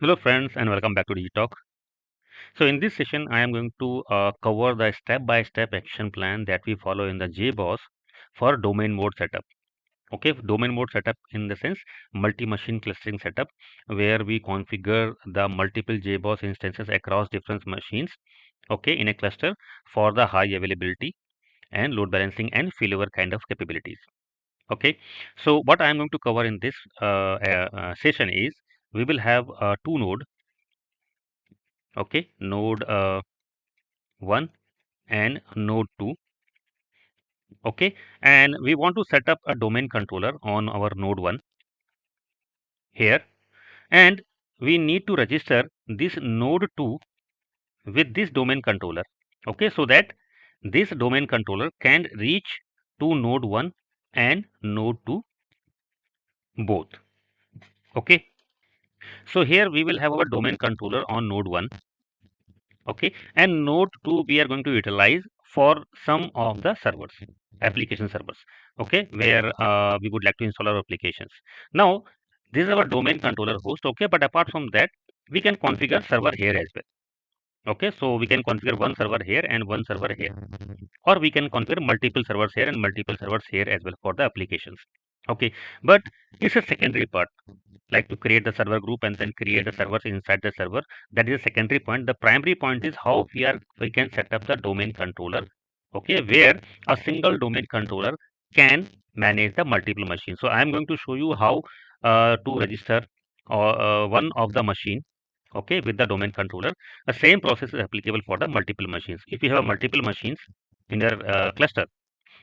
Hello friends and welcome back to Digitalk. So in this session I am going to cover the step-by-step action plan that we follow in the Jboss for domain mode setup. Okay, domain mode setup in the sense multi-machine clustering setup where we configure the multiple Jboss instances across different machines, okay, in a cluster for the high availability and load balancing and failover kind of capabilities. Okay, so what I am going to cover in this session is we will have two node, okay, node 1 and node 2, okay, and we want to set up a domain controller on our node 1 here, and we need to register this node 2 with this domain controller, okay, so that this domain controller can reach to node 1 and node 2 both. Okay, so here we will have our domain controller on node 1, okay, and node 2 we are going to utilize for some of the servers, application servers, okay, where we would like to install our applications. Now this is our domain controller host, okay, but apart from that we can configure server here as well. Okay, so we can configure one server here and one server here, or we can configure multiple servers here and multiple servers here as well for the applications. Okay, but it's a secondary part, like to create the server group and then create the servers inside the server. That is a secondary point. The primary point is how we can set up the domain controller, okay, where a single domain controller can manage the multiple machines. So I am going to show you how to register one of the machine, okay, with the domain controller. The same process is applicable for the multiple machines. If you have multiple machines in your cluster,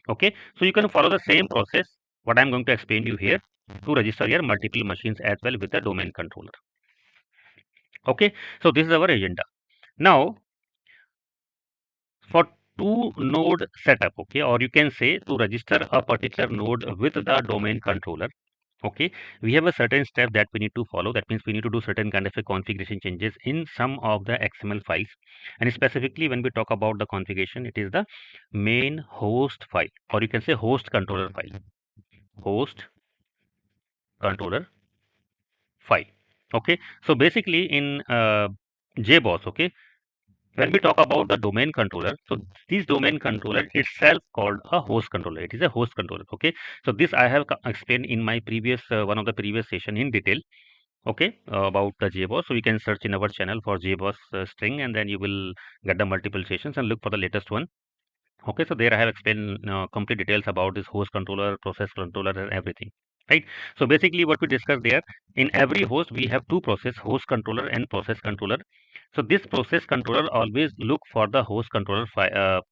okay, so you can follow the same process what I'm going to explain you here to register your multiple machines as well with the domain controller. Okay, so this is our agenda. Now for two node setup, okay, or you can say to register a particular node with the domain controller, okay, we have a certain step that we need to follow. That means we need to do certain kind of a configuration changes in some of the XML files, and specifically when we talk about the configuration, it is the main host file, or you can say host controller file, host controller file. Okay, so basically in Jboss, okay, when we talk about the domain controller, so this domain controller itself called a host controller. It is a host controller. Okay, so this I have explained in my previous one of the previous session in detail. Okay, about the Jboss. So you can search in our channel for Jboss string, and then you will get the multiple sessions and look for the latest one. Okay, so there I have explained complete details about this host controller, process controller, and everything. Right. So basically, what we discussed there, in every host we have two process, host controller and process controller. So this process controller always look for the host controller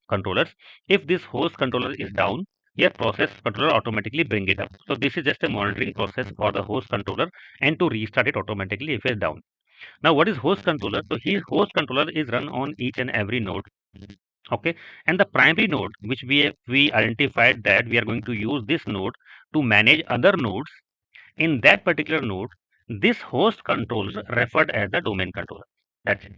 controllers. If this host controller is down, your process controller automatically bring it up. So this is just a monitoring process for the host controller and to restart it automatically if it's down. Now, what is host controller? So his host controller is run on each and every node. Okay, and the primary node which we identified that we are going to use this node to manage other nodes in that particular node, this host controller referred as the domain controller. That's it.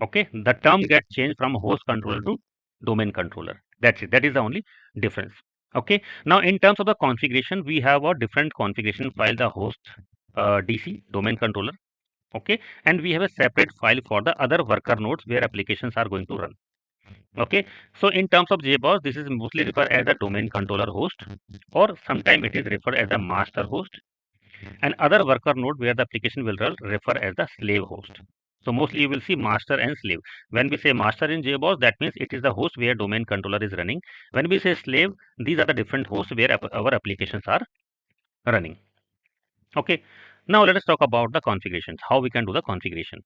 Okay, the term gets changed from host controller to domain controller. That's it. That is the only difference. Okay, now in terms of the configuration, we have a different configuration file, the host DC domain controller. Okay, and we have a separate file for the other worker nodes where applications are going to run. Okay, so in terms of JBoss, this is mostly referred as a domain controller host, or sometimes it is referred as a master host, and other worker node where the application will run refer as the slave host. So mostly you will see master and slave. When we say master in JBoss, that means it is the host where domain controller is running. When we say slave, these are the different hosts where our applications are running. Okay, now let us talk about the configurations, how we can do the configuration.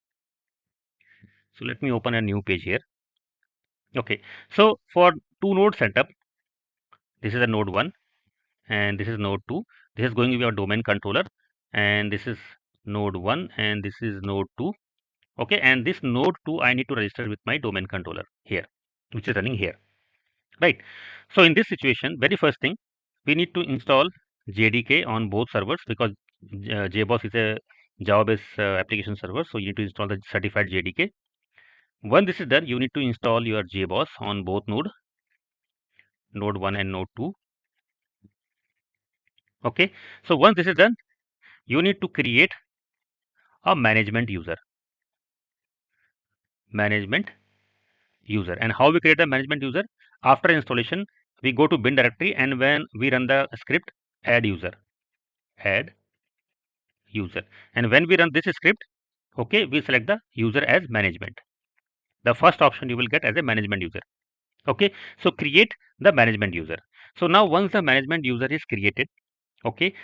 So let me open a new page here. Okay, so for two node setup, this is a node 1 and this is node 2. This is going to be our domain controller, and this is node 1 and this is node 2. Okay, and this node 2 I need to register with my domain controller here, which is running here, right? So in this situation, very first thing, we need to install JDK on both servers because Jboss is a Java-based application server, so you need to install the certified JDK. When this is done, you need to install your Jboss on both node 1 and node 2. Okay, so once this is done, you need to create a management user. Management user. And how we create a management user? After installation, we go to bin directory, and when we run the script add user, add user, and when we run this script, okay, we select the user as management. The first option you will get as a management user. Okay, so create the management user. So now once the management user is created, okay,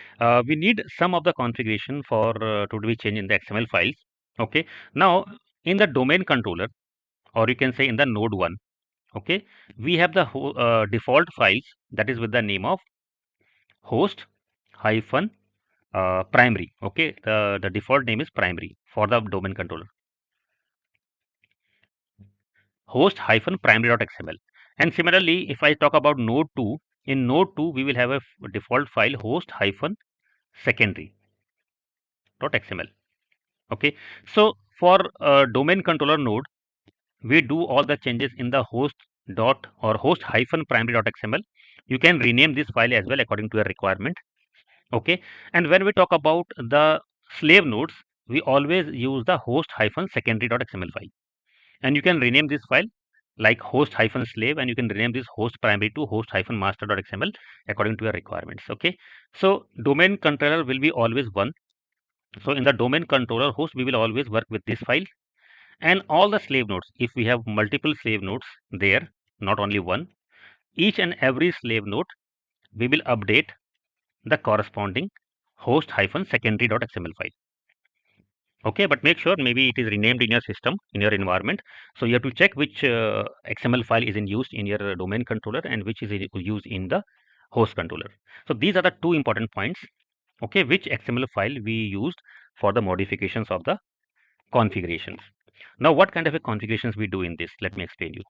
we need some of the configuration for to be changed in the XML files. Okay, now in the domain controller, or you can say in the node 1, okay, we have the default files that is with the name of host hyphen primary. Okay, the default name is primary for the domain controller, host hyphen primary.xml. And similarly, if I talk about node 2, in node 2 we will have a default file host hyphen secondary.xml. Okay, so for domain controller node, we do all the changes in the host dot or host hyphen primary.xml. You can rename this file as well according to your requirement. Okay, and when we talk about the slave nodes, we always use the host hyphen secondary.xml file, and you can rename this file like host hyphen slave, and you can rename this host primary to host hyphen master.xml according to your requirements. Okay, so domain controller will be always one. So in the domain controller host, we will always work with this file, and all the slave nodes, if we have multiple slave nodes there, not only one, each and every slave node, we will update the corresponding host hyphen secondary.xml file. Okay, but make sure maybe it is renamed in your system, in your environment. So you have to check which XML file is in used in your domain controller and which is used in the host controller. So these are the two important points. Okay, which XML file we used for the modifications of the configurations. Now, what kind of a configurations we do in this? Let me explain you.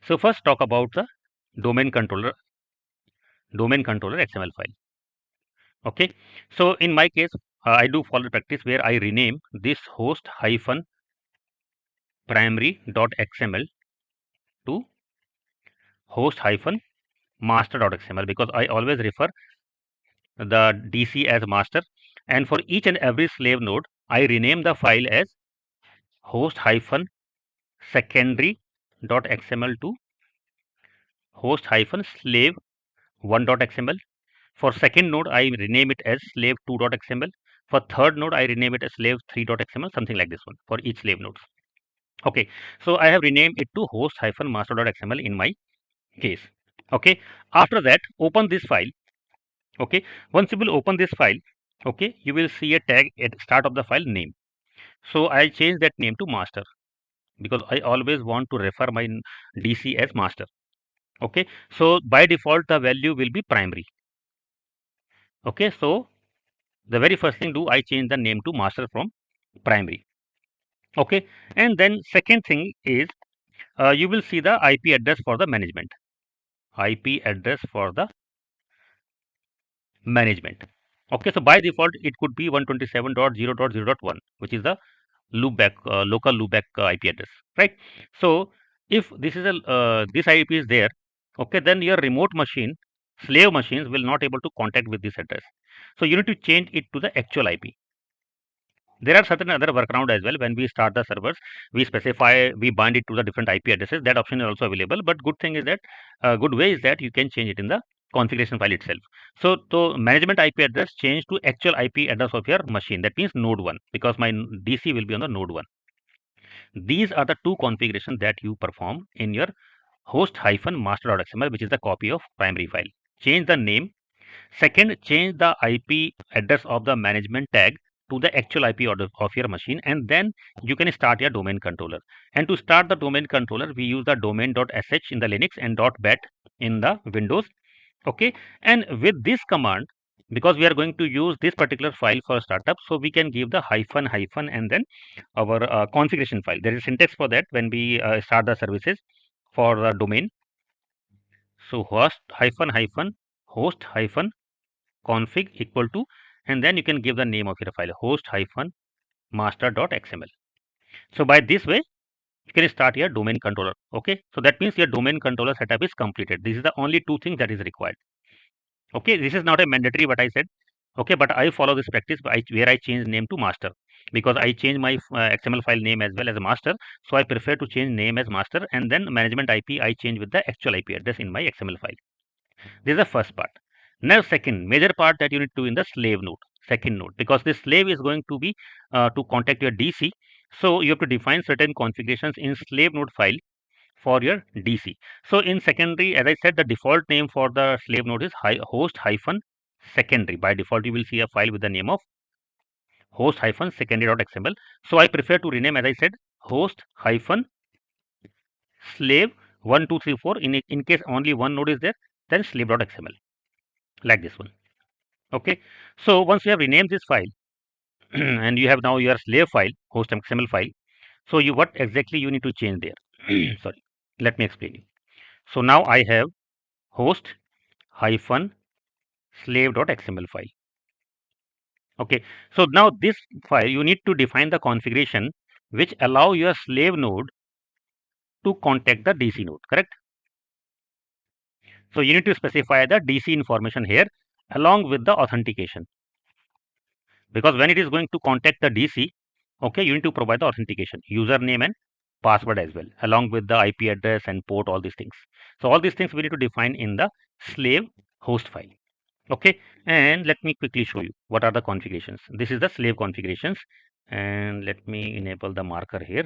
So first talk about the domain controller XML file. Okay, so in my case, I do follow the practice where I rename this host hyphen primary.xml to host hyphen master.xml, because I always refer the DC as master, and for each and every slave node I rename the file as host hyphen secondary.xml to host hyphen slave 1.xml. For second node, I rename it as slave2.xml. For third node, I rename it as slave3.xml, something like this one for each slave nodes. Okay, so I have renamed it to host hyphen master.xml in my case. Okay, after that, open this file. Okay, once you will open this file, okay, you will see a tag at start of the file name. So I change that name to master, because I always want to refer my DC as master. Okay, so by default, the value will be primary. Okay, so the very first thing do, I change the name to master from primary. Okay, and then second thing is you will see the IP address for the management. IP address for the management. Okay, so by default it could be 127.0.0.1, which is the loopback local loopback IP address, right? So if this is a this IP is there, okay, then your remote machine, slave machines will not able to contact with this address. So you need to change it to the actual IP. There are certain other workaround as well. When we start the servers, we bind it to the different IP addresses. That option is also available. But good thing is that good way is that you can change it in the configuration file itself. So management IP address change to actual IP address of your machine. That means node 1, because my DC will be on the node 1. These are the two configurations that you perform in your host hyphen master.xml, which is the copy of primary file. Change the name. Second, change the IP address of the management tag to the actual IP of your machine, and then you can start your domain controller. And to start the domain controller, we use the domain.sh in the Linux and .bat in the Windows. Okay, and with this command, because we are going to use this particular file for startup, so we can give the hyphen hyphen and then our configuration file. There is syntax for that when we start the services for the domain. So host hyphen hyphen host hyphen config equal to, and then you can give the name of your file host hyphen master.xml. So by this way you can start your domain controller. Okay, so that means your domain controller setup is completed. This is the only two things that is required. Okay, this is not a mandatory what I said. Okay, but I follow this practice where I change name to master, because I change my XML file name as well as a master. So I prefer to change name as master, and then management IP I change with the actual IP address in my XML file. This is the first part. Now second major part that you need to do in the slave node, second node, because this slave is going to be to contact your DC. So you have to define certain configurations in slave node file for your DC. So in secondary, as I said, the default name for the slave node is host hyphen secondary. By default, you will see a file with the name of host hyphen secondary.xml. So I prefer to rename, as I said, host hyphen slave 1234. In case only one node is there, then slave.xml, like this one. Okay. So once you have renamed this file and you have now your slave file, host XML file. So you what exactly you need to change there? Sorry, let me explain you. So now I have host hyphen slave.xml file. Okay, so now this file you need to define the configuration which allow your slave node to contact the DC node, correct? So you need to specify the DC information here along with the authentication, because when it is going to contact the DC, okay, you need to provide the authentication, username and password as well, along with the IP address and port, all these things. So all these things we need to define in the slave host file. Okay, and let me quickly show you what are the configurations. This is the slave configurations, and let me enable the marker here.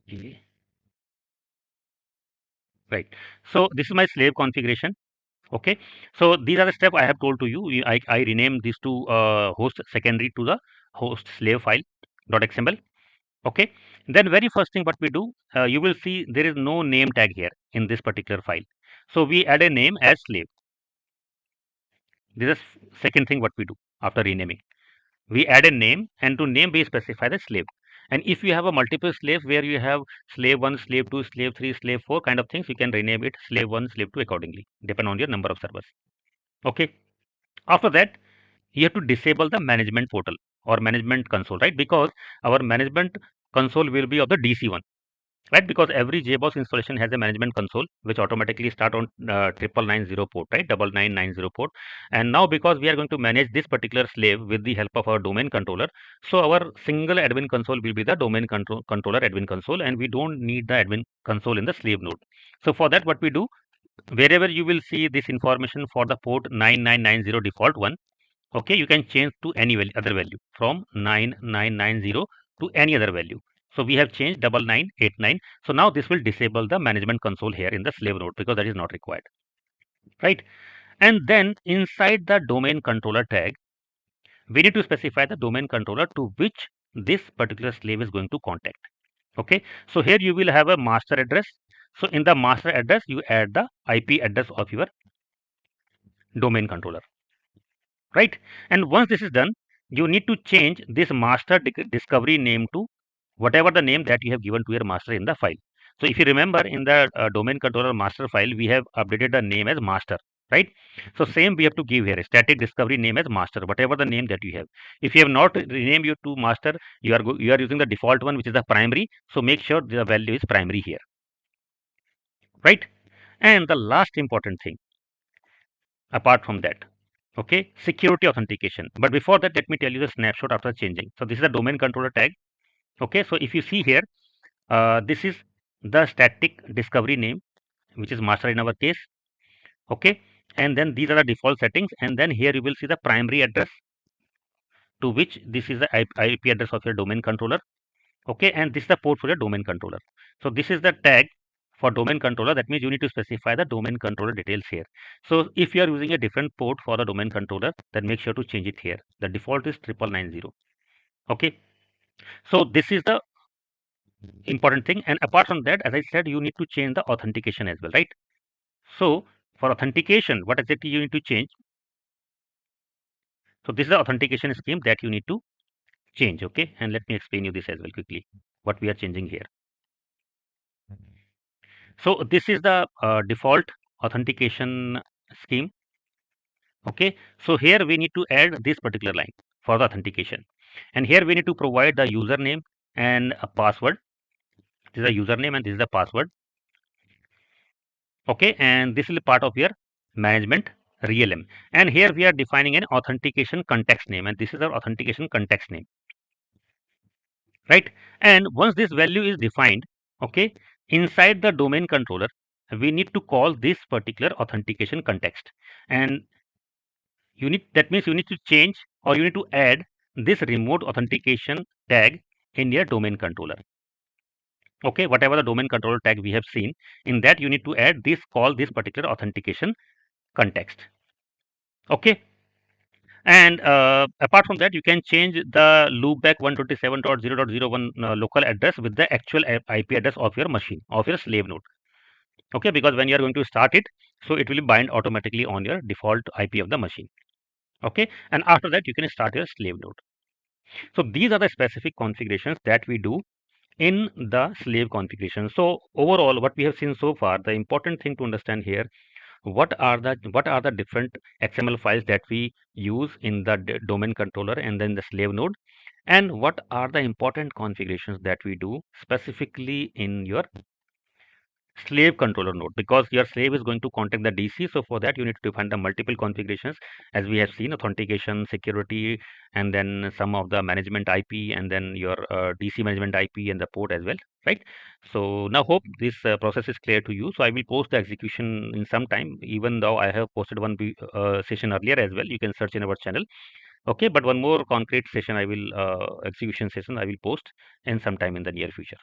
Okay. Right, so this is my slave configuration. Okay, so these are the steps I have told to you. I rename these two host secondary to the host slave file .xml. Okay, then very first thing what we do, you will see there is no name tag here in this particular file. So we add a name as slave. This is second thing what we do after renaming. We add a name, and to name we specify the slave. And if you have a multiple slave where you have slave 1, slave 2, slave 3, slave 4 kind of things, you can rename it slave 1, slave 2 accordingly, depend on your number of servers. Okay, after that you have to disable the management portal or management console, right? Because our management console will be of the DC one, right? Because every Jboss installation has a management console which automatically start on 9990 port, right? 9990 port. And now because we are going to manage this particular slave with the help of our domain controller, so our single admin console will be the controller admin console, and we don't need the admin console in the slave node. So for that, what we do, wherever you will see this information for the port 9990 default one, okay, you can change to any other value from 9990 to any other value. So we have changed 9989. So now this will disable the management console here in the slave node, because that is not required, right? And then inside the domain controller tag, we need to specify the domain controller to which this particular slave is going to contact. Okay, so here you will have a master address. So in the master address, you add the IP address of your domain controller, right? And once this is done, you need to change this master discovery name to whatever the name that you have given to your master in the file. So if you remember, in the domain controller master file, we have updated the name as master, right? So same we have to give here, static discovery name as master, whatever the name that you have. If you have not renamed your to master, you are using the default one, which is the primary. So make sure the value is primary here, right? And the last important thing apart from that, okay, security authentication. But before that, let me tell you the snapshot after changing. So this is the domain controller tag. Okay, so if you see here, this is the static discovery name, which is master in our case. Okay, and then these are the default settings, and then here you will see the primary address to which this is the IP address of your domain controller. Okay, and this is the port for your domain controller. So this is the tag for domain controller. That means you need to specify the domain controller details here. So if you are using a different port for the domain controller, then make sure to change it here. The default is 9990. Okay, so this is the important thing. And apart from that, as I said, you need to change the authentication as well, right? So for authentication, what exactly you need to change? So this is the authentication scheme that you need to change. Okay, and let me explain you this as well quickly, what we are changing here. So this is the default authentication scheme. Okay, so here we need to add this particular line for the authentication, and here we need to provide the username and a password. This is the username and this is the password. Okay, and this is part of your management realm. And here we are defining an authentication context name, and this is our authentication context name, right? And once this value is defined, okay, inside the domain controller, we need to call this particular authentication context. And that means you need to change, or you need to add this remote authentication tag in your domain controller. Okay, whatever the domain controller tag we have seen, in that you need to add this, call this particular authentication context. Okay, and apart from that, you can change the loopback 127.0.01 local address with the actual IP address of your machine, of your slave node. Okay, because when you are going to start it, so it will bind automatically on your default IP of the machine. Okay, and after that, you can start your slave node. So these are the specific configurations that we do in the slave configuration. So overall, what we have seen so far, the important thing to understand here, what are the different XML files that we use in the domain controller and then the slave node, and what are the important configurations that we do specifically in your slave controller node, because your slave is going to contact the DC. So for that, you need to define the multiple configurations, as we have seen: authentication, security, and then some of the management IP, and then your DC management IP and the port as well, right? So now hope this process is clear to you. So I will post the execution in some time, even though I have posted one session earlier as well. You can search in our channel. Okay, but one more concrete session I will execution session I will post in some time in the near future.